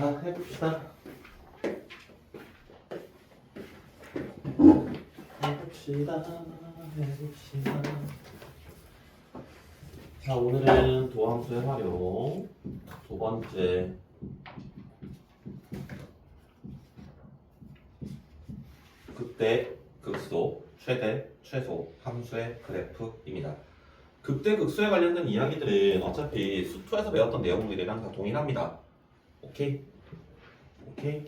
자, 해봅시다. 해봅시다. 자, 오늘은 도함수의 활용 두 번째 극대, 극소, 최대, 최소 함수의 그래프입니다. 극대, 극소에 관련된 이야기들은 어차피 수투에서 배웠던 내용들이랑 다 동일합니다. 오케이? 오케이?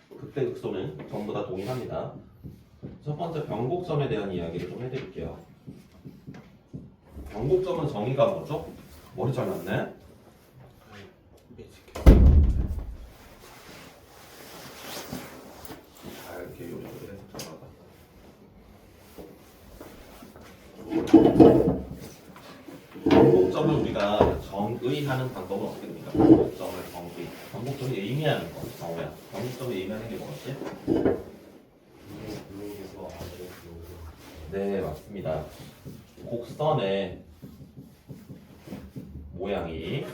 극대, 극소는 전부 다 동일합니다. 첫 번째 변곡점에 대한 이야기를 좀 해드릴게요. 변곡점은 정의가 뭐죠? 머리 잘랐네? 자, 이렇게 요리조리해서 들어가봐. 변곡점을 우리가 정의하는 방법은 어떻게 됩니까? 변곡점을 정의. 변곡점이 의미하는 거, 정의야. 변곡점이 의미하는 게 뭐였지? 네, 맞습니다. 곡선의 모양이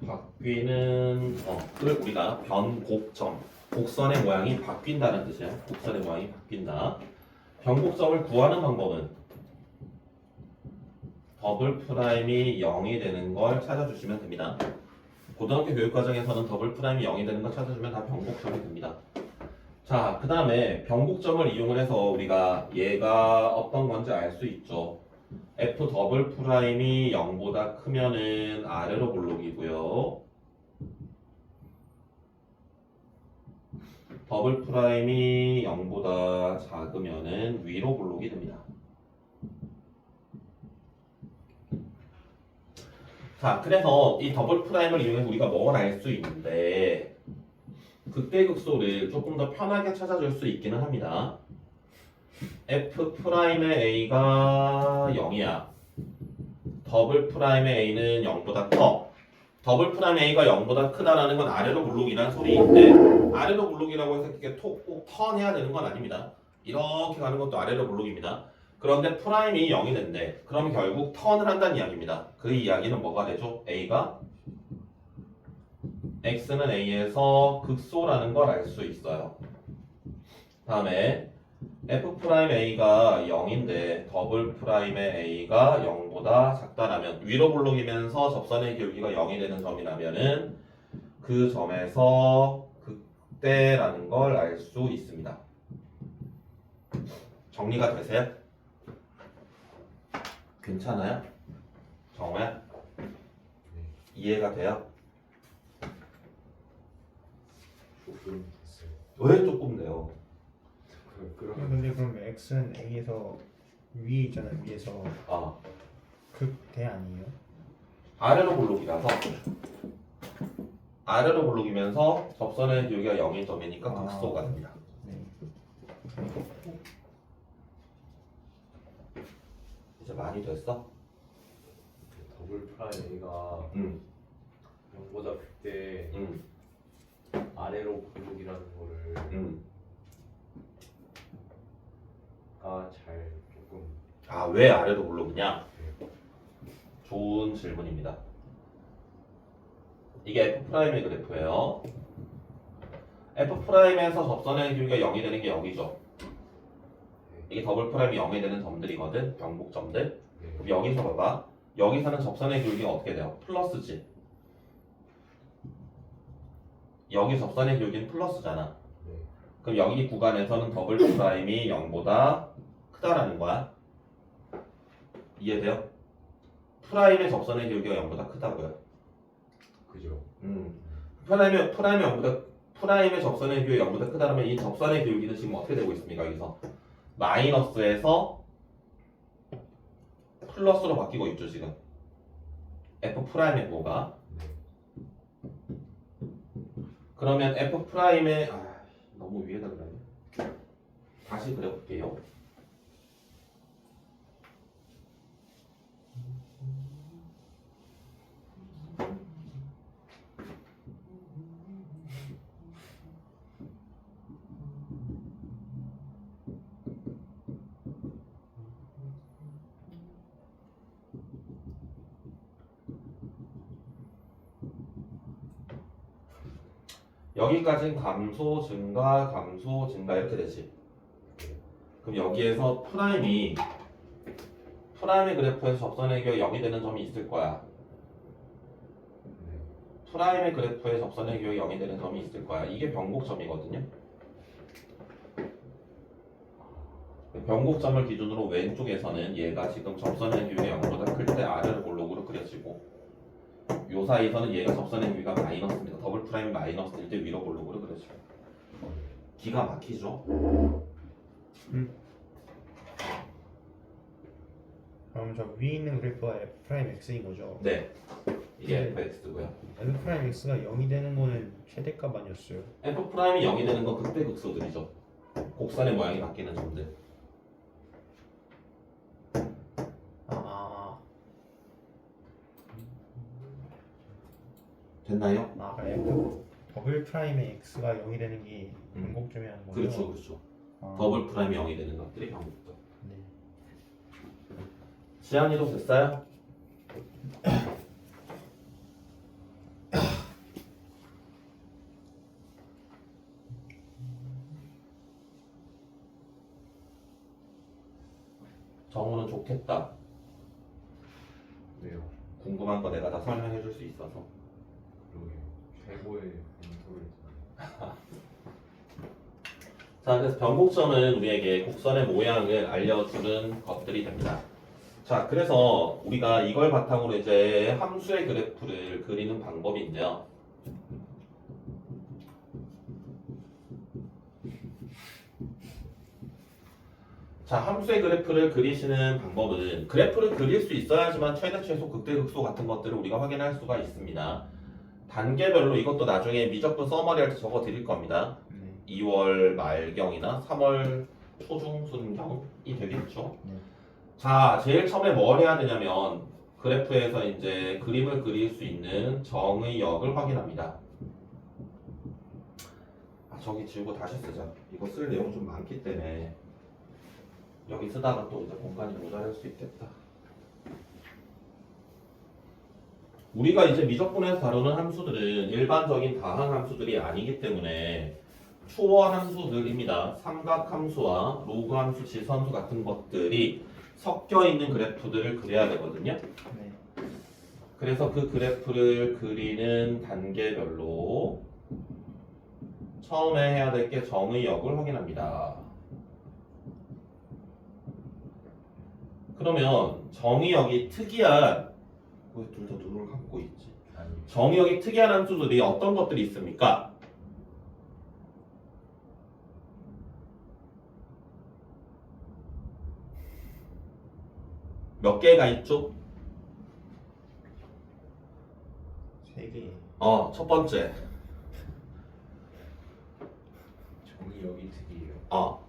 바뀌는 을 우리가 변곡점, 곡선의 모양이 바뀐다는 뜻이에요. 곡선의 모양이 바뀐다. 변곡점을 구하는 방법은 더블 프라임이 0이 되는 걸 찾아주시면 됩니다. 고등학교 교육과정에서는 더블 프라임이 0이 되는 걸 찾아주면 다 변곡점이 됩니다. 자, 그 다음에 변곡점을 이용을 해서 우리가 얘가 어떤 건지 알 수 있죠. F 더블 프라임이 0보다 크면은 아래로 볼록이고요. 더블 프라임이 0보다 작으면은 위로 볼록이 됩니다. 자, 그래서 이 더블 프라임을 이용해서 우리가 뭘 알 수 있는데 극대극소를 조금 더 편하게 찾아줄 수 있기는 합니다. F 프라임의 A가 0이야. 더블 프라임의 A는 0보다 커. 더블 프라임의 A가 0보다 크다라는 건 아래로 볼록이라는 소리인데 아래로 볼록이라고 해서 이렇게 꼭 턴해야 되는 건 아닙니다. 이렇게 가는 것도 아래로 볼록입니다. 그런데 프라임이 0이 된대. 그럼 결국 턴을 한다는 이야기입니다. 그 이야기는 뭐가 되죠? A가 X는 A에서 극소라는 걸 알 수 있어요. 다음에 F'A가 0인데 더블 프라임의 A가 0보다 작다라면 위로 볼록이면서 접선의 기울기가 0이 되는 점이라면은 그 점에서 극대라는 걸 알 수 있습니다. 정리가 되세요? 괜찮아요? 정우야? 이해가 돼요? 조금 됐어요. 왜 조금 돼요? 근데 그럼 x는 a에서 위에 있잖아요. 위에서 아, 극대 아니에요? 아래로 볼록이라서 아래로 볼록이면서 접선의 기울기가 0인 점이니까 극소가 됩니다. 네. 이제 많이 됐어? 더블 프라임 A가 응. 0보다 그때 응. 아래로 볼록이라는 거를 응. 잘 조금 아, 왜 아래로 볼록이냐? 좋은 질문입니다. 이게 F'의 그래프예요. F'에서 접선의 기울기가 0이 되는 게 여기죠. 이게 더블 프라임이 0이 되는 점들이거든. 변곡점들. 그럼 여기서 봐봐. 여기서는 접선의 기울기가 어떻게 돼요? 플러스지. 여기 접선의 기울기는 플러스잖아. 그럼 여기 구간에서는 더블 프라임이 0보다 크다라는 거야. 이해돼요? 프라임의 접선의 기울기가 0보다 크다고요. 그죠? 프라임의 접선의 기울기가 0보다 크다면 이 접선의 기울기는 지금 어떻게 되고 있습니까? 여기서 마이너스에서 플러스로 바뀌고 있죠 지금. F 프라임의 뭐가? 그러면 F 프라임의 너무 위에다 그러네. 다시 그려볼게요. 여기까지는 감소, 증가, 감소, 증가 이렇게 되지. 그럼 여기에서 프라임의 그래프에서 접선의 교역 0이 되는 점이 있을 거야. 네. 프라임의 그래프에 접선의 교역이 0이 되는 점이 있을 거야. 이게 변곡점이거든요. 변곡점을 기준으로 왼쪽에서는 얘가 지금 접선의 교역이 0보다 클 때 아래로 볼록으로 그려지고 요 사이에서는 얘가 접선의 교역이 마이너스입니다. 더블 프라임이 마이너스일 때 위로 볼록으로 그려지고 기가 막히죠? 그럼 저 위에 있는 그래프가 f 프라임 x인 거죠? 네. 이게 fx고요. f 프라임 x가 0이 되는 거는 최대값 아니었어요? f 프라임이 0이 되는 건 극대 극소들이죠. 곡선의 모양이 바뀌는 점들. 됐나요? 그럼 f 더블 프라임의 x가 0이 되는 게 변곡점이라는 거죠? 그렇죠, 그렇죠. 아, 더블 프라임이 0이 되는 것들이 변곡점. 네. 지안이도 됐어요? 정우는 좋겠다. 왜요? 궁금한 거 내가 다 설명해 줄 수 있어서. 그러게 최고의 멘토를 자, 그래서 변곡점은 우리에게 곡선의 모양을 알려주는 것들이 됩니다. 자, 그래서 우리가 이걸 바탕으로 이제 함수의 그래프를 그리는 방법인데요. 자, 함수의 그래프를 그리시는 방법은 그래프를 그릴 수 있어야지만 최대 최소 극대 극소 같은 것들을 우리가 확인할 수가 있습니다. 단계별로 이것도 나중에 미적분 서머리 할 때 적어 드릴 겁니다. 네. 2월 말경이나 3월 초중순경이 되겠죠. 네. 자, 제일 처음에 뭘 해야 되냐면 그래프에서 이제 그림을 그릴 수 있는 정의역을 확인합니다. 저기 지우고 다시 쓰자. 이거 쓸 내용 좀 많기 때문에 여기 쓰다가 또 이제 공간이 모자랄 수 있겠다. 우리가 이제 미적분에서 다루는 함수들은 일반적인 다항 함수들이 아니기 때문에 초월 함수들입니다. 삼각 함수와 로그 함수, 지수함수 같은 것들이 섞여 있는 그래프들을 그려야 되거든요. 네. 그래서 그 그래프를 그리는 단계별로 처음에 해야 될 게 정의역을 확인합니다. 그러면 정의역이 특이한 왜 둘 다 눈을 감고 있지? 아니 정의역이 특이한 함수들이 어떤 것들이 있습니까? 몇 개가 있죠? 3개. 첫 번째. 정의 여기 특이해요.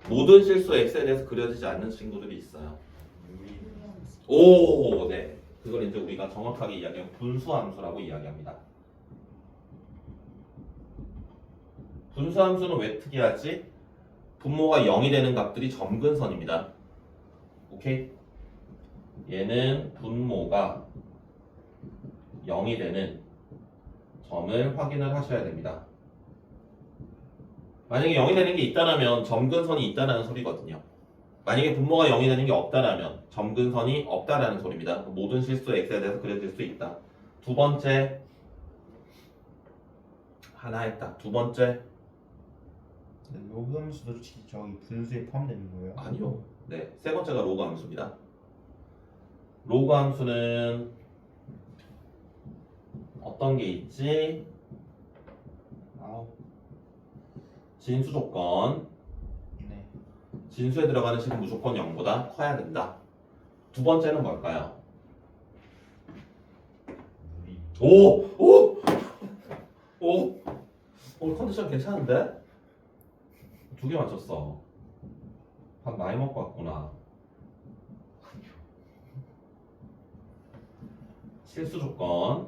모든 실수 x에 대해서 그려지지 않는 친구들이 있어요. 유리 오, 네. 그걸 이제 우리가 정확하게 이야기하면 분수함수라고 이야기합니다. 분수함수는 왜 특이하지? 분모가 0이 되는 값들이 점근선입니다. 오케이? 얘는 분모가 0이 되는 점을 확인을 하셔야 됩니다. 만약에 0이 되는 게 있다라면 점근선이 있다라는 소리거든요. 만약에 분모가 0이 되는 게 없다라면 점근선이 없다라는 소리입니다. 모든 실수 x에 대해서 그려질 수 있다. 두 번째 하나 했다. 두 번째 로그 함수도 저기 분수에 포함되는 거예요? 아니요. 네, 세 번째가 로그 함수입니다. 로그 함수는 어떤 게 있지? 진수 조건. 네. 진수에 들어가는 식은 무조건 0보다 커야 된다. 두 번째는 뭘까요? 무리 오! 오! 오! 오늘 컨디션 괜찮은데? 두 개 맞췄어. 밥 많이 먹고 왔구나. 실수 조건.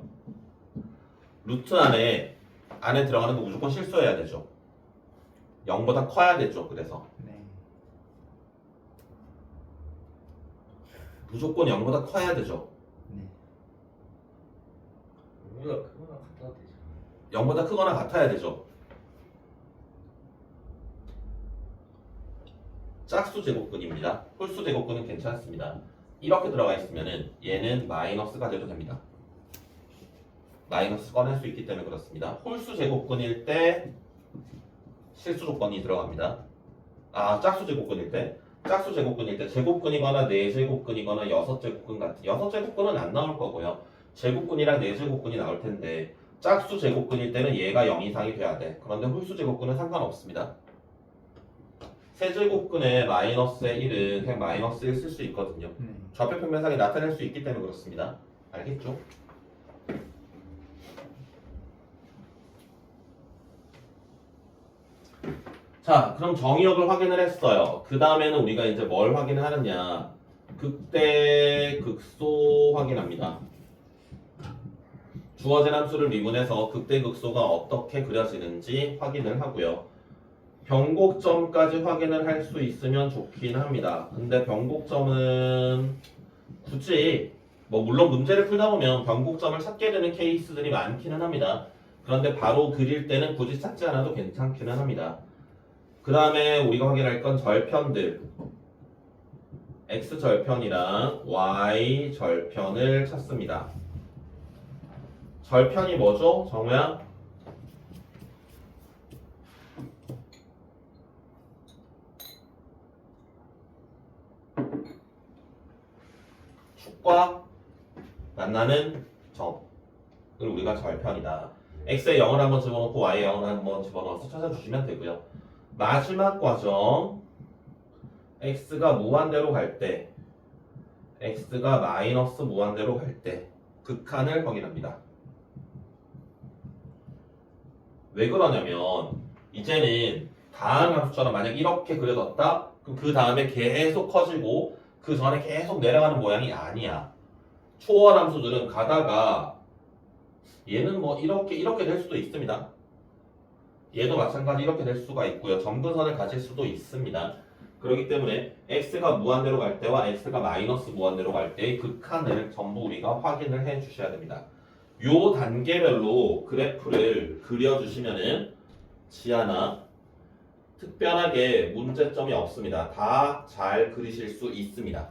루트 안에 들어가는 거 무조건 실수해야 되죠. 0보다 커야 되죠. 그래서 네. 무조건 0보다 커야 되죠. 네. 그거보다 크거나 같아도 되잖아. 0보다 크거나 같아야 되죠. 짝수 제곱근입니다. 홀수 제곱근은 괜찮습니다. 이렇게 들어가 있으면은 얘는 마이너스가 돼도 됩니다. 마이너스 꺼낼 수 있기 때문에 그렇습니다. 홀수 제곱근일 때 실수 조건이 들어갑니다. 짝수 제곱근일 때 제곱근이거나 4제곱근이거나 6제곱근 같은 6제곱근은 안 나올 거고요. 제곱근이랑 4제곱근이 나올 텐데 짝수 제곱근일 때는 얘가 0 이상이 돼야 돼. 그런데 홀수 제곱근은 상관없습니다. 세제곱근에 마이너스의 1은 그냥 마이너스 1 쓸 수 있거든요. 좌표 평면상에 나타낼 수 있기 때문에 그렇습니다. 알겠죠? 자, 그럼 정의역을 확인을 했어요. 그 다음에는 우리가 이제 뭘 확인을 하느냐? 극대 극소 확인합니다. 주어진 함수를 미분해서 극대 극소가 어떻게 그려지는지 확인을 하고요. 변곡점까지 확인을 할 수 있으면 좋긴 합니다. 근데 변곡점은 굳이 물론 문제를 풀다 보면 변곡점을 찾게 되는 케이스들이 많기는 합니다. 그런데 바로 그릴 때는 굳이 찾지 않아도 괜찮기는 합니다. 그 다음에 우리가 확인할 건 절편들 x절편이랑 y절편을 찾습니다. 절편이 뭐죠? 정우야? 축과 만나는 점을 우리가 절편이다. x에 0을 한번 집어넣고 y에 0을 한번 집어넣어서 찾아주시면 되고요. 마지막 과정 x가 무한대로 갈 때 x가 마이너스 무한대로 갈 때 극한을 확인합니다. 왜 그러냐면 이제는 다음 함수처럼 만약 이렇게 그려졌다 그럼 그 다음에 계속 커지고 그 전에 계속 내려가는 모양이 아니야. 초월 함수들은 가다가 얘는 이렇게 될 수도 있습니다. 얘도 마찬가지 이렇게 될 수가 있고요. 점근선을 가질 수도 있습니다. 그렇기 때문에 x가 무한대로 갈 때와 x가 마이너스 무한대로 갈 때의 극한을 전부 우리가 확인을 해 주셔야 됩니다. 요 단계별로 그래프를 그려주시면은 지하나 특별하게 문제점이 없습니다. 다 잘 그리실 수 있습니다.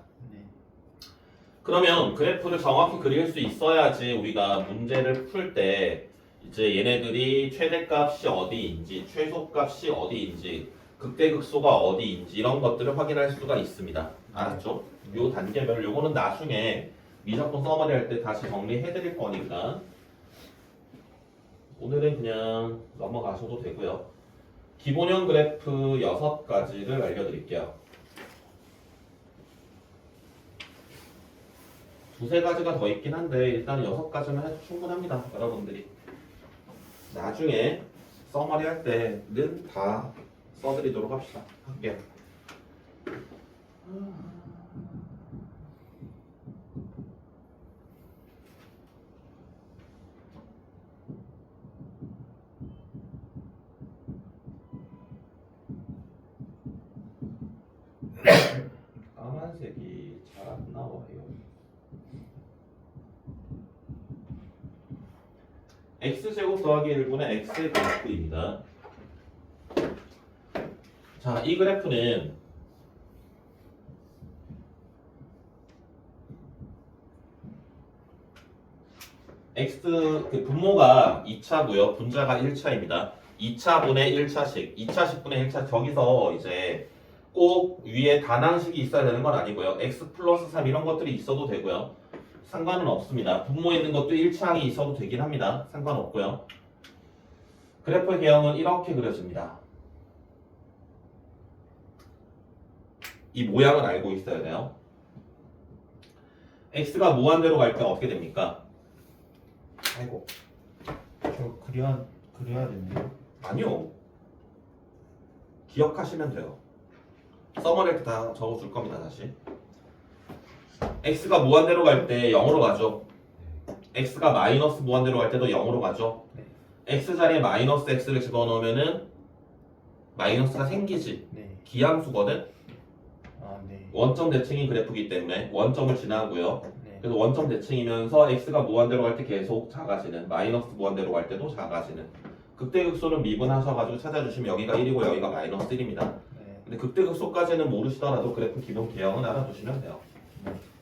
그러면 그래프를 정확히 그릴 수 있어야지 우리가 문제를 풀 때 이제 얘네들이 최대값이 어디인지 최소값이 어디인지 극대극소가 어디인지 이런 것들을 확인할 수가 있습니다. 알았죠? 요 단계별 요거는 나중에 미적분 서머리 할 때 다시 정리해 드릴 거니까 오늘은 그냥 넘어가셔도 되고요. 기본형 그래프 6가지를 알려드릴게요. 두세 가지가 더 있긴 한데 일단 6가지만 해도 충분합니다. 여러분들이 나중에 서머리 할 때는 다 써드리도록 할게요. 까만색이 잘 안 나와요. x제곱 더하기 1분의 x의 그래프입니다. 자, 이 그래프는 x 그 분모가 2차고요. 분자가 1차입니다. 2차분의 1차식, 2차식분의 1차 저기서 이제 꼭 위에 단항식이 있어야 되는 건 아니고요. x 플러스 3 이런 것들이 있어도 되고요. 상관은 없습니다. 분모에 있는 것도 1차항이 있어도 되긴 합니다. 상관없고요. 그래프의 개형은 이렇게 그려집니다. 이 모양을 알고 있어야 돼요. x가 무한대로 갈 때 어떻게 됩니까? 아이고. 저 그려야 되네요. 아니요. 기억하시면 돼요. 서머리에 다 적어줄 겁니다. 다시. x가 무한대로 갈 때 0으로 가죠. x가 마이너스 무한대로 갈 때도 0으로 가죠. 네. x 자리에 마이너스 x를 집어넣으면은 마이너스가 생기지. 네. 기함수거든. 아, 네. 원점 대칭인 그래프이기 때문에 원점을 지나고요. 네. 그래서 원점 대칭이면서 x가 무한대로 갈 때 계속 작아지는, 마이너스 무한대로 갈 때도 작아지는. 극대극소는 미분하셔가지고 찾아주시면 여기가 1이고 여기가 마이너스 1입니다. 네. 근데 극대극소까지는 모르시더라도 그래프 기본 개형은 알아두시면 돼요.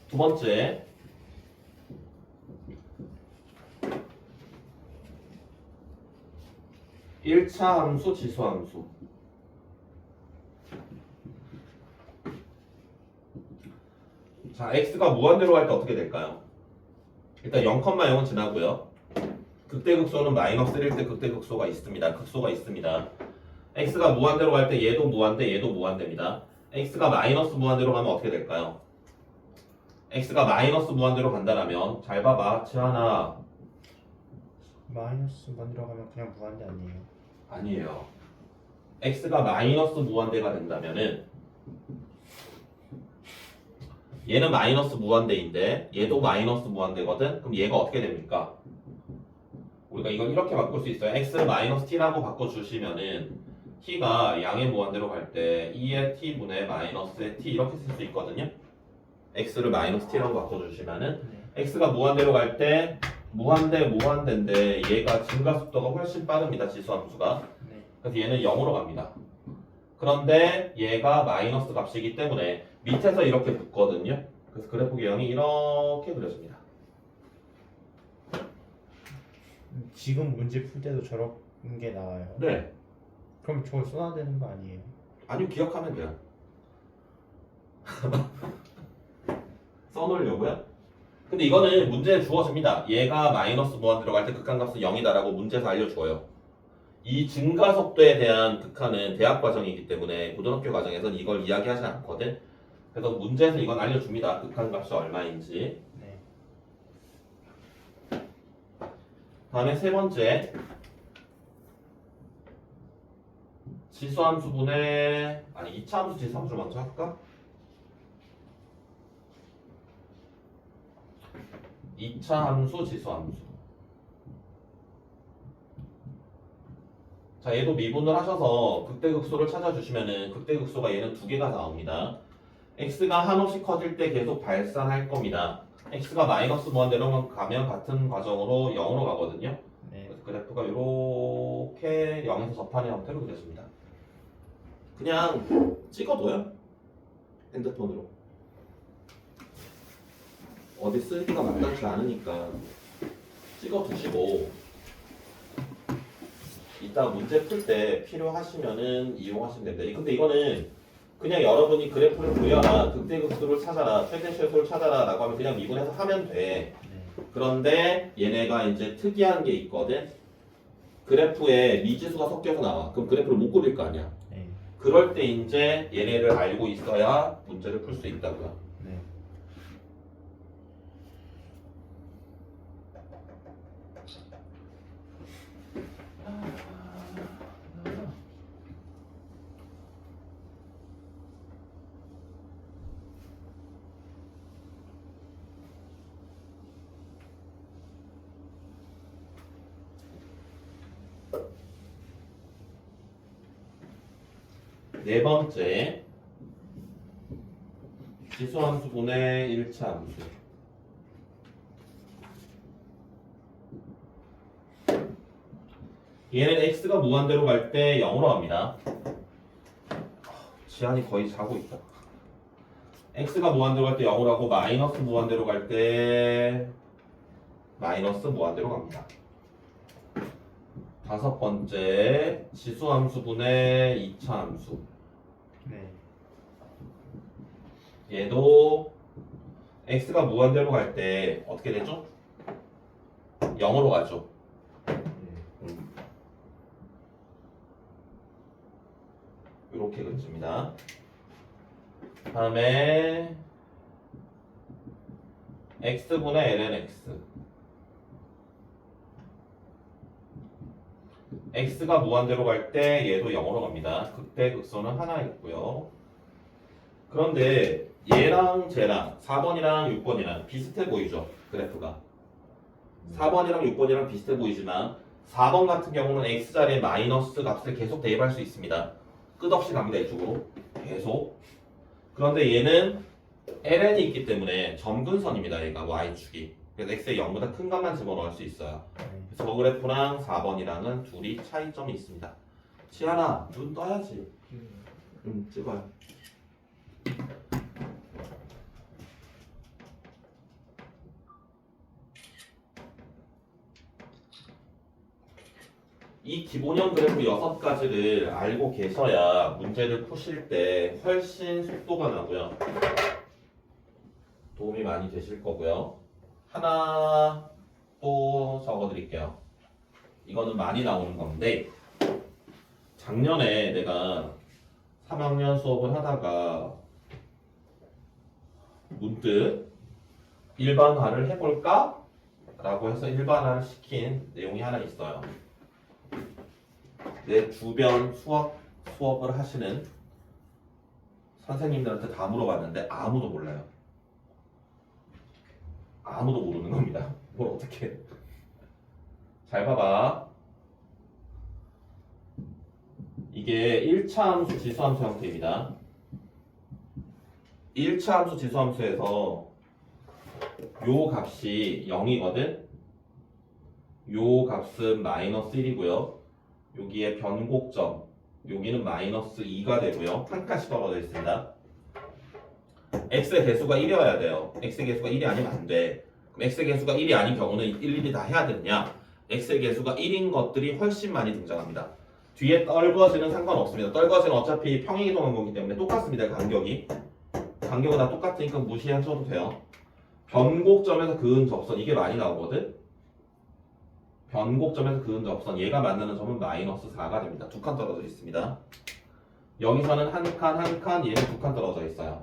두 번째, 일차 함수, 지수함수. 자, x가 무한대로 갈 때 어떻게 될까요? 일단 0,0은 지나고요. 극대극소는 마이너스 1일 때 극대극소가 있습니다. 극소가 있습니다. x가 무한대로 갈 때 얘도 무한대, 얘도 무한대입니다. x가 마이너스 무한대로 가면 어떻게 될까요? x가 마이너스 무한대로 간다라면 잘 봐봐. 지환아. 마이너스 만 들어가면 그냥 무한대 아니에요? 아니에요. x가 마이너스 무한대가 된다면은 얘는 마이너스 무한대인데 얘도 마이너스 무한대거든. 그럼 얘가 어떻게 됩니까? 우리가 이걸 이렇게 바꿀 수 있어요. x를 마이너스 t라고 바꿔주시면은 t가 양의 무한대로 갈 때 2의 t분의 마이너스의 t 이렇게 쓸 수 있거든요. x를 마이너스 t라고 바꿔주시면은 네. x가 무한대로 갈 때 무한대인데 얘가 증가 속도가 훨씬 빠릅니다. 지수함수가. 네. 그래서 얘는 0으로 갑니다. 그런데 얘가 마이너스 값이기 때문에 밑에서 이렇게 붙거든요. 그래서 그래프 개형이 이렇게 그려집니다. 지금 문제 풀 때도 저런 게 나와요. 네. 그럼 저걸 써야 되는 거 아니에요? 아니요, 기억하면 돼요. 써놓으려고요? 근데 이거는 문제에 주어집니다. 얘가 마이너스 무한 들어갈 때 극한값은 0이다라고 문제에서 알려줘요. 이 증가 속도에 대한 극한은 대학 과정이기 때문에 고등학교 과정에서는 이걸 이야기하지 않거든. 그래서 문제에서 이건 알려줍니다. 극한값이 얼마인지. 네. 다음에 세 번째, 지수함수분의 아니 2차 함수 지수함수를 먼저 할까? 2차 함수 지수함수. 자, 얘도 미분을 하셔서 극대극소를 찾아주시면은 극대극소가 얘는 두 개가 나옵니다. x가 한없이 커질 때 계속 발산할 겁니다. x가 마이너스 무한대로 가면 같은 과정으로 0으로 가거든요. 네. 그래서 그래프가 이렇게 0에서 접하는 형태로 그려집니다. 그냥 찍어둬요. 핸드폰으로. 어디 쓰기가 마땅치 않으니까 찍어두시고 이따 문제 풀 때 필요하시면은 이용하시면 됩니다. 근데 이거는 그냥 여러분이 그래프를 그려라, 극대극소를 찾아라, 최대 최소를 찾아라 라고 하면 그냥 미분해서 하면 돼. 네. 그런데 얘네가 이제 특이한 게 있거든. 그래프에 미지수가 섞여서 나와. 그럼 그래프를 못 그릴 거 아니야. 네. 그럴 때 이제 얘네를 알고 있어야 문제를 풀 수 있다고요. 네. 네 번째, 지수함수분의 1차 함수. 얘는 x가 무한대로 갈 때 0으로 갑니다. 지한이 거의 자고 있다. x가 무한대로 갈 때 0으로 하고 마이너스 무한대로 갈 때 마이너스 무한대로 갑니다. 다섯 번째, 지수함수분의 2차 함수. 네. 얘도 x가 무한대로 갈 때 어떻게 되죠? 0으로 가죠. 네. 이렇게 그려집니다. 다음에 x분의 lnx. x가 무한대로 갈 때 얘도 0으로 갑니다. 극대극소는 하나 있고요. 그런데 얘랑 쟤랑 4번이랑 6번이랑 비슷해 보이죠? 그래프가 4번이랑 6번이랑 비슷해 보이지만 4번 같은 경우는 x자리에 마이너스 값을 계속 대입할 수 있습니다. 끝없이 갑니다. 이쪽으로 계속. 그런데 얘는 ln이 있기 때문에 점근선입니다. 얘가 y축이. 그래서 x의 0보다 큰 것만 집어넣을 수 있어요. 네. 그래서 저 그래프랑 4번이랑은 둘이 차이점이 있습니다. 지하나 눈 떠야지. 찍어요. 이 기본형 그래프 6가지를 알고 계셔야 문제를 푸실 때 훨씬 속도가 나고요. 도움이 많이 되실 거고요. 하나 또 적어드릴게요. 이거는 많이 나오는 건데 작년에 내가 3학년 수업을 하다가 문득 일반화를 해볼까? 라고 해서 일반화를 시킨 내용이 하나 있어요. 내 주변 수업을 하시는 선생님들한테 다 물어봤는데 아무도 몰라요. 아무도 모르는 겁니다. 뭘 어떻게 해. 잘 봐봐. 이게 1차 함수 지수함수 형태입니다. 1차 함수 지수함수에서 요 값이 0이거든. 요 값은 마이너스 1이고요. 여기에 변곡점, 여기는 마이너스 2가 되고요. 한 칸씩 떨어져 있습니다. x의 개수가 1이어야 돼요. x의 개수가 1이 아니면 안 돼. 그럼 x의 개수가 1이 아닌 경우는 일일이 다 해야 되느냐? x의 개수가 1인 것들이 훨씬 많이 등장합니다. 뒤에 떨거지는 상관없습니다. 떨거지는 어차피 평행이동한 거기 때문에 똑같습니다. 간격이. 간격은 다 똑같으니까 무시하셔도 돼요. 변곡점에서 그은 접선, 이게 많이 나오거든? 변곡점에서 그은 접선, 얘가 만나는 점은 마이너스 4가 됩니다. 두 칸 떨어져 있습니다. 여기서는 한 칸, 얘는 두 칸 떨어져 있어요.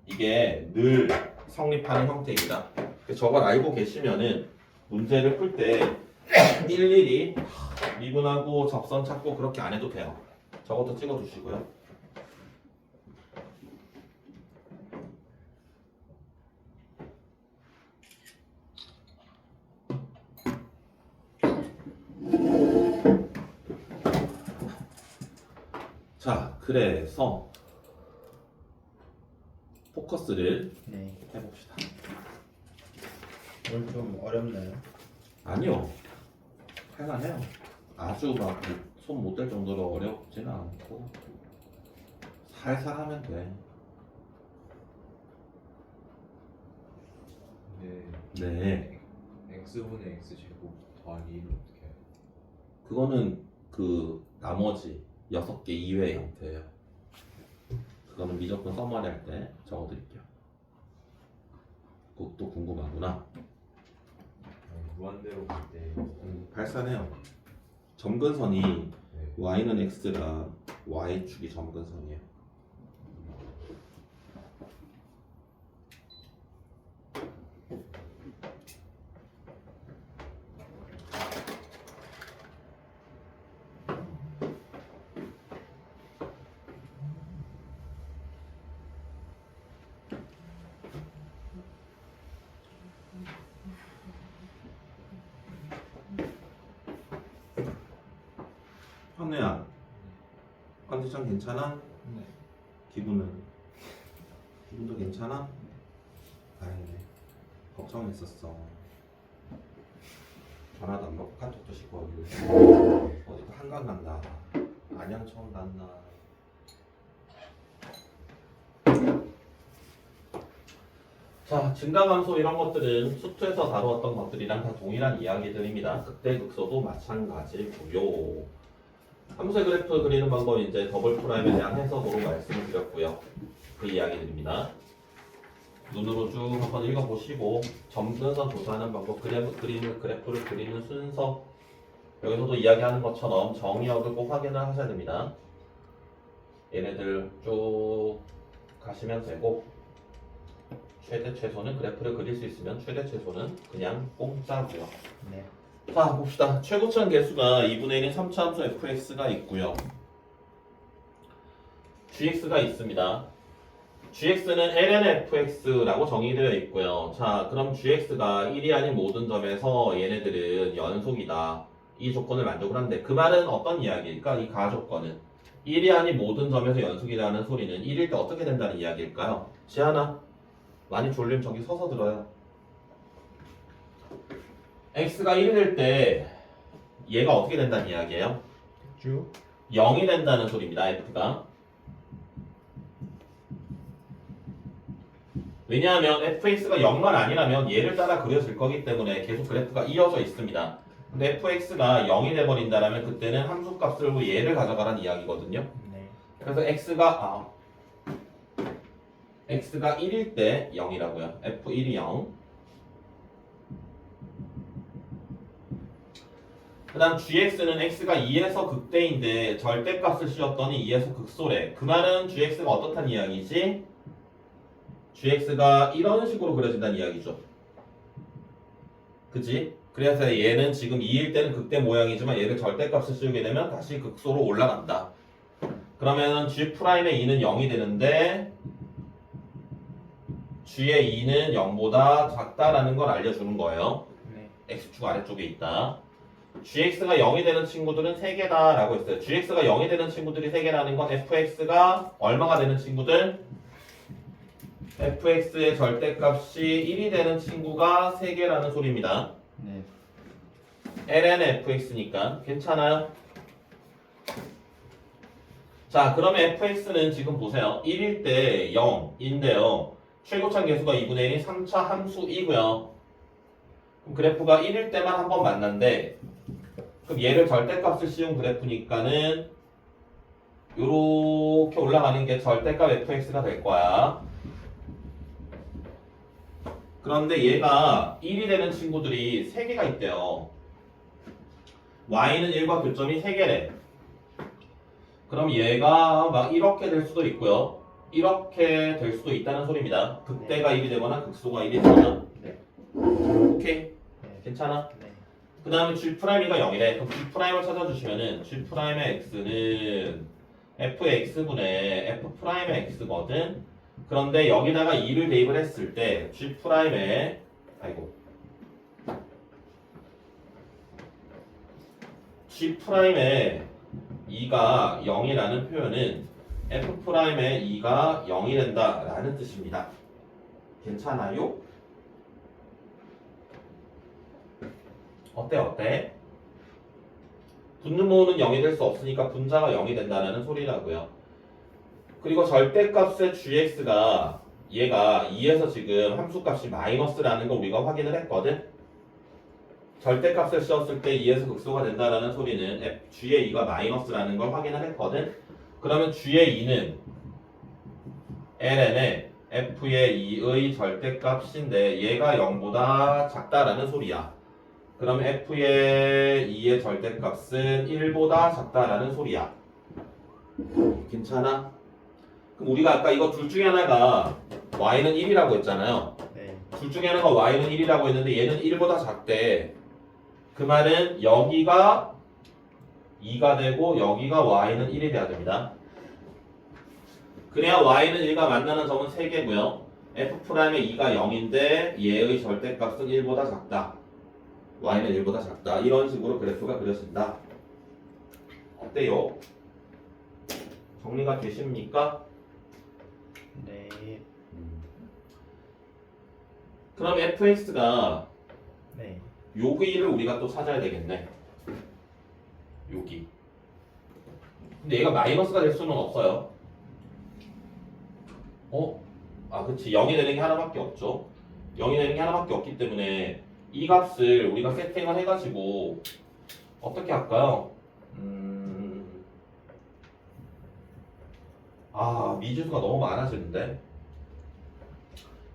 이게 늘 성립하는 형태입니다. 저걸 알고 계시면은 문제를 풀 때 일일이 미분하고 접선 찾고 그렇게 안 해도 돼요. 저것도 찍어 두시고요. 자, 그래서 포커스를 네. 해봅시다. 오늘 좀 어렵나요? 아니요, 할만해요. 아주 막 손 못 댈 정도로 어렵지는 않고 살살 하면 돼. 네, x분의 x제곱 더하기 1은 어떻게 해요? 그거는 그 나머지 6개 이외의 형태예요. 그거는 미적분 써머리 할 때 적어드릴게요. 그것도 궁금하구나. 무한대로 볼때 발산해요. 점근선이 네. y는 x라 y축이 점근선이에요. 현우야, 컨디션 괜찮아? 네. 기분은? 기분도 괜찮아? 다행이네. 걱정했었어. 전화도 안 받고 카톡도 씻고 어디도 한강 간다. 안양 처음 갔나. 자, 증가감소 이런 것들은 수투에서 다루었던 것들이랑 다 동일한 이야기들입니다. 극대극소도 마찬가지고요. 함수의 그래프 그리는 방법은 이제 더블 프라임에 대한 해석으로 말씀을 드렸고요. 그 이야기들입니다. 눈으로 쭉 한번 읽어보시고 점근선 조사하는 방법, 그래프를 그리는 순서, 여기서도 이야기하는 것처럼 정의역을 꼭 확인을 하셔야 됩니다. 얘네들 쭉 가시면 되고, 최대 최소는 그래프를 그릴 수 있으면 최대 최소는 그냥 공짜고요. 네. 자, 봅시다. 최고점 개수가 2분의 1인 3차 함수 fx가 있고요. gx가 있습니다. gx는 ln fx라고 정의되어 있고요. 자, 그럼 gx가 1이 아닌 모든 점에서 얘네들은 연속이다. 이 조건을 만족을 하는데 그 말은 어떤 이야기일까? 이 가조건은 1이 아닌 모든 점에서 연속이라는 소리는 1일 때 어떻게 된다는 이야기일까요? 지하나 많이 졸리면 저기 서서 들어요. x가 1이 될 때 얘가 어떻게 된다는 이야기예요? 쭉 0이 된다는 소리입니다. f가. 왜냐하면 fx가 0만 아니라면 얘를 따라 그려질 거기 때문에 계속 그래프가 이어져 있습니다. 근데 fx가 0이 돼버린다면 그때는 함수값을 얘를 가져가라는 이야기거든요. 네. 그래서 x가 1일 때 0이라고요. f1이 0. 그 다음 gx는 x가 2에서 극대인데 절대값을 씌웠더니 2에서 극소래. 그 말은 gx가 어떻다는 이야기지? gx가 이런 식으로 그려진다는 이야기죠. 그치? 그래서 얘는 지금 2일 때는 극대 모양이지만 얘를 절대값을 씌우게 되면 다시 극소로 올라간다. 그러면 g'의 2는 0이 되는데 g의 2는 0보다 작다라는 걸 알려주는 거예요. 네. x축 아래쪽에 있다. gx가 0이 되는 친구들은 3개다 라고 했어요. gx가 0이 되는 친구들이 3개라는 건 fx가 얼마가 되는 친구들? fx의 절대값이 1이 되는 친구가 3개라는 소리입니다. 네. ln fx니까 괜찮아요? 자, 그러면 fx는 지금 보세요. 1일 때 0인데요. 최고차 계수가 2분의 1인 3차 함수이고요. 그럼 그래프가 1일 때만 한 번 만난대. 그럼 얘를 절대값을 씌운 그래프니까는 요렇게 올라가는 게 절대값 fx가 될 거야. 그런데 얘가 1이 되는 친구들이 3개가 있대요. y는 1과 교점이 3개래. 그럼 얘가 막 이렇게 될 수도 있고요. 이렇게 될 수도 있다는 소리입니다. 극대가 1이 되거나 극소가 1이 되거나. 네. 오케이. 네. 괜찮아? 네. 그 다음에 g'가 0이래. 그럼 g'을 찾아주시면은 g'의 x는 fx분의 f'의 x거든. 그런데 여기다가 2를 대입을 했을 때 g'의 g'의 2가 0이라는 표현은 f'의 2가 0이 된다라는 뜻입니다. 괜찮아요? 어때? 분모는 0이 될 수 없으니까 분자가 0이 된다는 소리라고요. 그리고 절대값의 gx가 얘가 2에서 지금 함수값이 마이너스라는 걸 우리가 확인을 했거든. 절대값을 씌웠을 때 2에서 극소가 된다는 소리는 g의 2가 마이너스라는 걸 확인을 했거든. 그러면 g의 2는 ln의 f의 2의 절대값인데 얘가 0보다 작다라는 소리야. 그럼 f의 2의 절대값은 1보다 작다라는 소리야. 괜찮아? 그럼 우리가 아까 이거 둘 중에 하나가 y는 1이라고 했잖아요. 네. 둘 중에 하나가 y는 1이라고 했는데 얘는 1보다 작대. 그 말은 여기가 2가 되고 여기가 y는 1이 돼야 됩니다. 그래야 y는 1과 만나는 점은 3개고요. f'의 2가 0인데 얘의 절대값은 1보다 작다. y는 1보다 작다. 이런 식으로 그래프가 그려진다. 어때요? 정리가 되십니까? 네. 그럼 fx가 네. 여기를 우리가 또 찾아야 되겠네. 여기. 근데 얘가 마이너스가 될 수는 없어요. 그치. 0이 되는 게 하나밖에 없죠. 0이 되는 게 하나밖에 없기 때문에 이 값을 우리가 세팅을 해가지고 어떻게 할까요? 미지수가 너무 많아지는데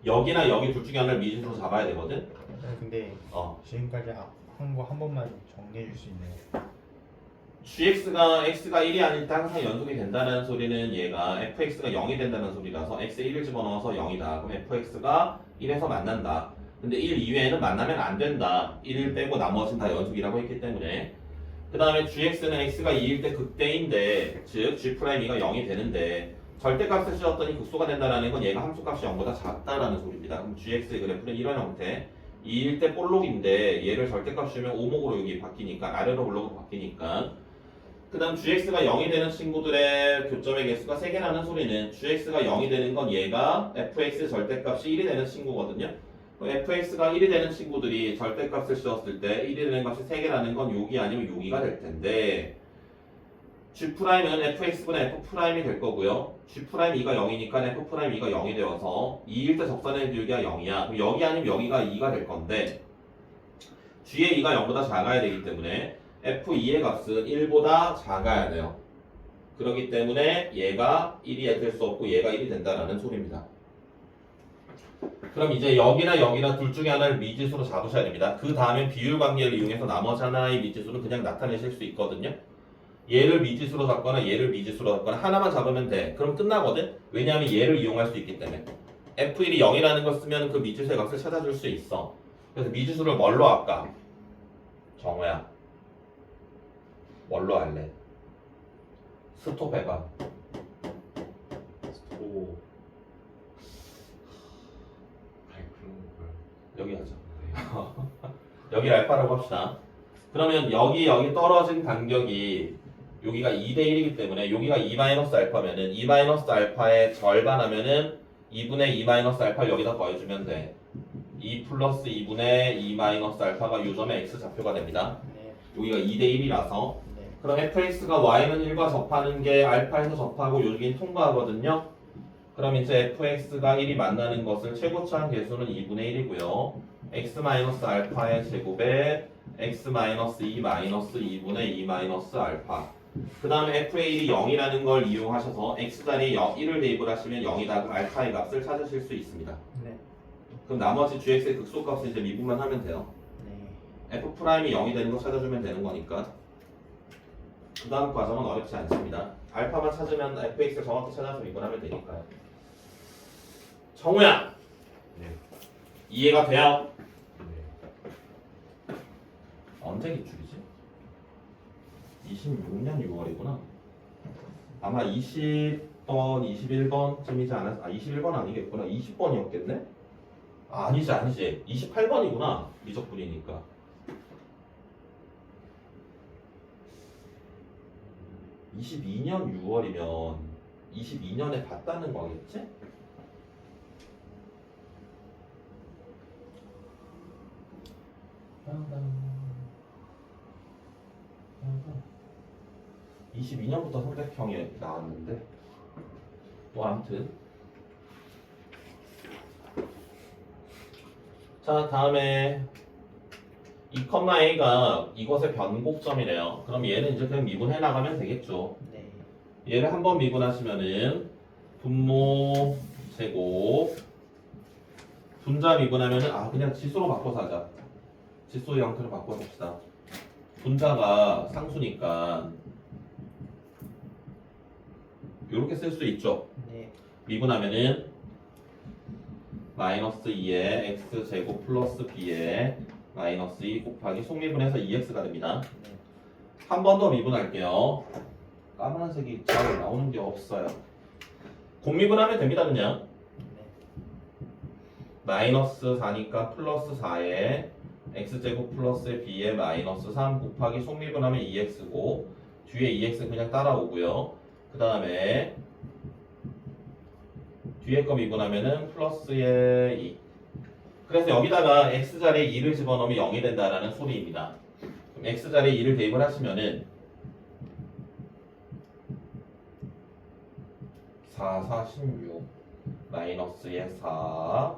여기나 여기 둘 중에 하나를 미지수로 잡아야 되거든. 근데 지금까지 한 거 한 번만 정리해 줄 수 있나요? gx가 x가 1이 아닐 때 항상 연속이 된다는 소리는 얘가 fx가 0이 된다는 소리라서 x에 1을 집어넣어서 0이다. 그럼 fx가 1에서 만난다. 근데 1 이외에는 만나면 안 된다. 1을 빼고 나머지는 다 연속이라고 했기 때문에. 그 다음에 gx는 x가 2일 때 극대인데 즉 g'가 0이 되는데 절대값을 씌웠더니 극소가 된다는 건 얘가 함수값이 0보다 작다라는 소리입니다. 그럼 gx의 그래프는 이런 형태 2일 때 볼록인데 얘를 절대값 씌우면 오목으로 여기 바뀌니까 아래로 올록으로 바뀌니까 그 그 다음 gx가 0이 되는 친구들의 교점의 개수가 3개라는 소리는 gx가 0이 되는 건 얘가 fx의 절대값이 1이 되는 친구거든요. fx가 1이 되는 친구들이 절대값을 씌웠을 때 1이 되는 값이 3개라는 건 여기 아니면 여기가 될 텐데 g'은 fx분의 f'이 될 거고요. g'E가 0이니까 f'E가 0이 되어서 2일 때 적산의 비율기가 0이야. 그럼 여기 아니면 여기가 2가 될 건데 g의 2가 0보다 작아야 되기 때문에 f2의 값은 1보다 작아야 돼요. 그렇기 때문에 얘가 1이 될 수 없고 얘가 1이 된다라는 소리입니다. 그럼 이제 여기나 여기나 둘 중에 하나를 미지수로 잡으셔야 됩니다. 그 다음에 비율 관계를 이용해서 나머지 하나의 미지수는 그냥 나타내실 수 있거든요. 얘를 미지수로 잡거나 얘를 미지수로 잡거나 하나만 잡으면 돼. 그럼 끝나거든? 왜냐하면 얘를 이용할 수 있기 때문에. f1이 0이라는 걸 쓰면 그 미지수의 값을 찾아줄 수 있어. 그래서 미지수를 뭘로 할까? 정호야. 뭘로 할래? 스톱해봐. 오. 아이 그런 걸. 여기 하자. 네. 여기 알파라고 합시다. 그러면 여기 떨어진 간격이 여기가 2대 1이기 때문에 여기가 2-알파면은 2-알파의 절반 하면은 2분의 2-알파를 여기다 더해주면 돼. 2 플러스 2분의 2-알파가 요점의 x 좌표가 됩니다. 네. 여기가 2대 1이라서 네. 그럼 fx가 y는 1과 접하는 게 알파에서 접하고 여긴 통과하거든요. 그럼 이제 fx가 1이 만나는 것을 최고차한 개수는 2분의 1이고요. x-알파의 제곱에 x-2 마이너스 2분의 2-알파. 그 다음에 f의 1이 0이라는 걸 이용하셔서 x자리에 1을 대입을 하시면 0이다. 그럼 알파의 값을 찾으실 수 있습니다. 네. 그럼 나머지 gx의 극소값을 이제 미분만 하면 돼요. 네. f'이 0이 되는 거 찾아주면 되는 거니까. 그 다음 과정은 어렵지 않습니다. 알파만 찾으면 fx를 정확히 찾아서 미분하면 되니까요. 정우야! 네. 이해가 돼요? 네. 언제 기출이지? 26년 6월이구나. 아마 20번, 21번쯤이지 않았... 21번 아니겠구나. 20번이었겠네? 아니지. 28번이구나. 미적분이니까. 22년 6월이면 22년에 봤다는 거겠지? 땅땅. 22년부터 300평이 나왔는데 뭐 아무튼 자 다음에 2,a가 이것의 변곡점이래요. 그럼 얘는 이제 그냥 미분해 나가면 되겠죠. 네. 얘를 한번 미분하시면은 분모 제곱 분자 미분하면은 그냥 지수로 바꿔서 하자. 지수 형태로 바꿔봅시다. 분자가 상수니까 이렇게 쓸 수 있죠. 네. 미분하면은 마이너스 2에 x제곱 플러스 b에 마이너스 2 곱하기 속미분해서 2x가 됩니다. 네. 한 번 더 미분할게요. 까만색이 잘 나오는 게 없어요. 곱미분하면 됩니다 그냥. 네. 마이너스 4니까 플러스 4에 x제곱 플러스 b에 마이너스 3 곱하기 속미분하면 2x고 뒤에 2x 그냥 따라오고요. 그 다음에 뒤에 거 미분하면은 플러스에 2. 그래서 여기다가 x자리에 2를 집어넣으면 0이 된다라는 소리입니다. 그럼 x자리에 2를 대입을 하시면은 4, 4, 16 마이너스에 4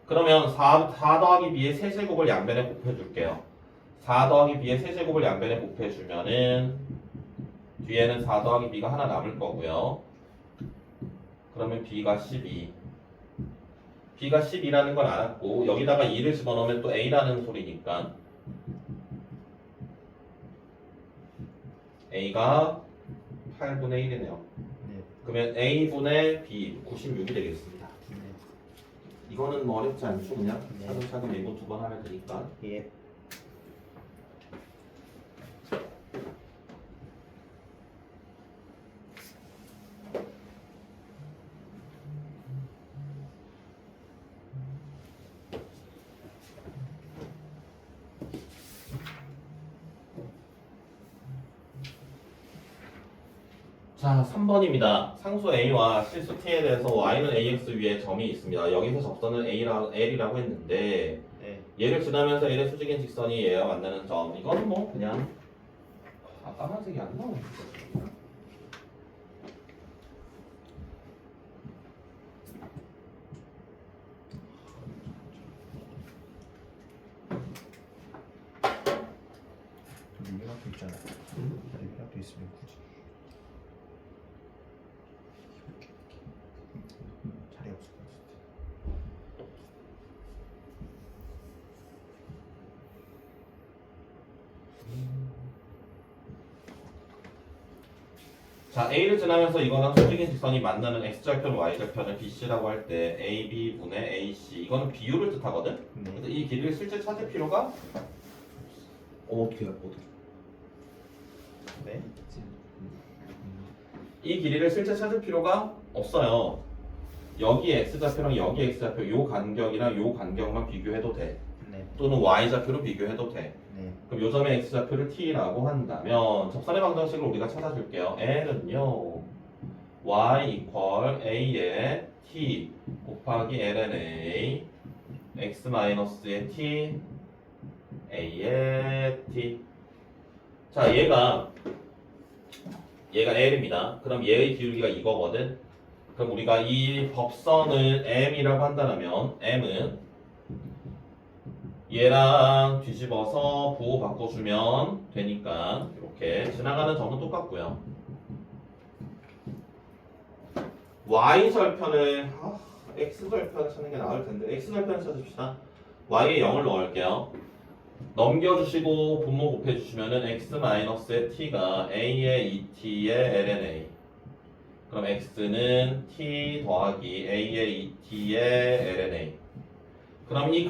그러면 4 더하기 b의 세제곱을 양변에 곱해줄게요. 4 더하기 b의 세제곱을 양변에 곱해주면은 뒤에는 4 더하기 b가 하나 남을 거고요. 그러면 b가 12. b가 12라는 걸 알았고 여기다가 2를 집어넣으면 또 a라는 소리니까 a가 8분의 1이네요. 네. 그러면 a분의 b 96이 되겠습니다. 네. 이거는 뭐 어렵지 않죠 그냥 네. 차근차근 미분 2번 하면 되니까. 예. 자, 3번입니다. 상수 A와 실수 T에 대해서 Y는 AX 위에 점이 있습니다. 여기서 접선은 L이라고 했는데 네. 얘를 지나면서 L의 수직인 직선이 얘와 만나는 점. 이거는 뭐 그냥 까만색이 안 나오는 거죠. 리그락도 있잖아. 리그락도 있으면 굳이 자리 없을 것 같아. 자, A를 지나면서 이거랑 수직인 직선이 만나는 X절편, Y절편을 BC라고 할 때 AB분의 AC 이거는 비율을 뜻하거든? 네. 그래서 이 길이를 실제 찾을 필요가 어떻게 네. 이 길이를 실제 찾을 필요가 없어요. 여기 X좌표랑 여기 X좌표 요 간격이랑 요 간격만 비교해도 돼. 네. 또는 Y좌표로 비교해도 돼. 네. 그럼 요 점의 X좌표를 T라고 한다면 접선의 방정식을 우리가 찾아줄게요. L은요 Y 이퀄 A의 T 곱하기 LNA X-의 T A의 T. 자, 얘가 L입니다. 그럼 얘의 기울기가 이거거든. 그럼 우리가 이 법선을 M이라고 한다면 M은 얘랑 뒤집어서 부호 바꿔주면 되니까 이렇게 지나가는 점은 똑같고요. Y절편을 X절편을 찾는 게 나을 텐데 X절편을 찾읍시다. Y에 0을 넣을게요. 넘겨주시고 분모 곱해주시면은 X-의 T가 A의 2T의 LNA. 그럼 X는 T 더하기 A의 2T의 LNA. 그럼 이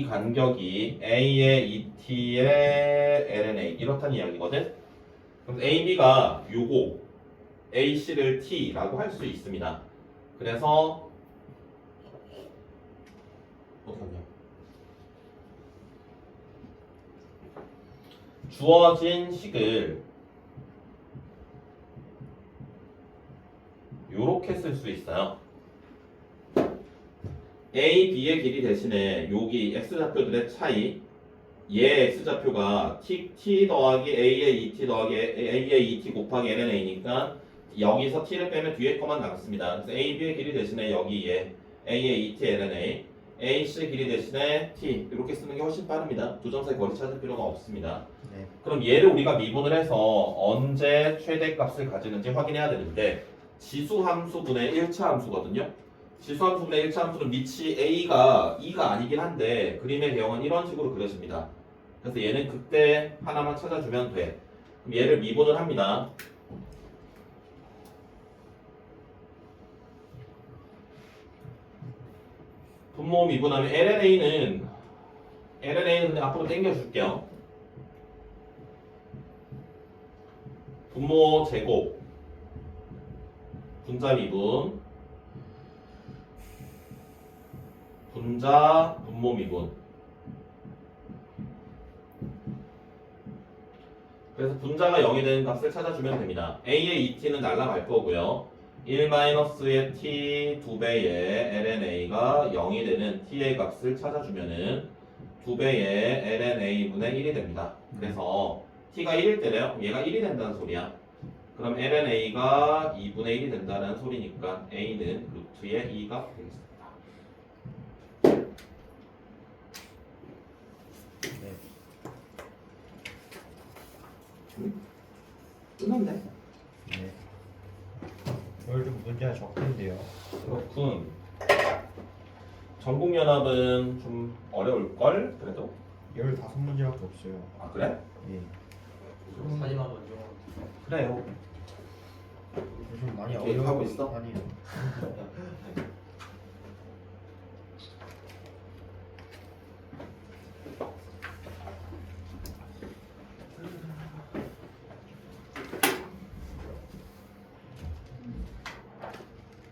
간격이 A의 2T의 LNA 이렇다는 이야기거든. 그럼 AB가 요거 AC를 T라고 할 수 있습니다. 그래서 어떻게 하냐? 주어진 식을 요렇게 쓸 수 있어요. A, B의 길이 대신에 여기 X좌표들의 차이 얘 X좌표가 T 더하기 A의 2T 더하기 A의 2T 곱하기 LNA니까 여기서 T를 빼면 뒤에 것만 남습니다. 그래서 A, B의 길이 대신에 여기 얘 A의 2T LNA AC 길이 대신에 T 이렇게 쓰는 게 훨씬 빠릅니다. 두 점 사이 거리 찾을 필요가 없습니다. 네. 그럼 얘를 우리가 미분을 해서 언제 최대값을 가지는지 확인해야 되는데 지수함수분의 1차 함수거든요. 지수함수분의 1차 함수는 밑이 A가 2가 아니긴 한데 그림의 개형은 이런 식으로 그려집니다. 그래서 얘는 그때 하나만 찾아주면 돼. 그럼 얘를 미분을 합니다. 분모 미분하면 LNA는 그냥 앞으로 당겨줄게요. 분모 제곱 분자 미분 분자 분모 미분. 그래서 분자가 0이 되는 값을 찾아주면 됩니다. A의 2t는 날라갈 거고요. 1-의 t 2배의 lna가 0이 되는 t의 값을 찾아주면은 2배의 lna분의 1이 됩니다. 그래서 t가 1일 때래요. 얘가 1이 된다는 소리야. 그럼 lna가 2분의 1이 된다는 소리니까 a는 루트의 2가 되겠습니다. 네. 끝났네. 네. 오늘 좀 문제가 적던데요. 그렇군. 전국연합은 좀 어려울걸? 그래도? 15문제밖에 없어요. 아 그래? 예. 사진 한번 좀. 그래요. 요즘 많이 어떻게 어려운 하고 있어? 아니에요.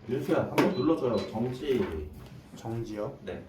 윤수야 한번 눌러줘요. 정지. 정지요? 네.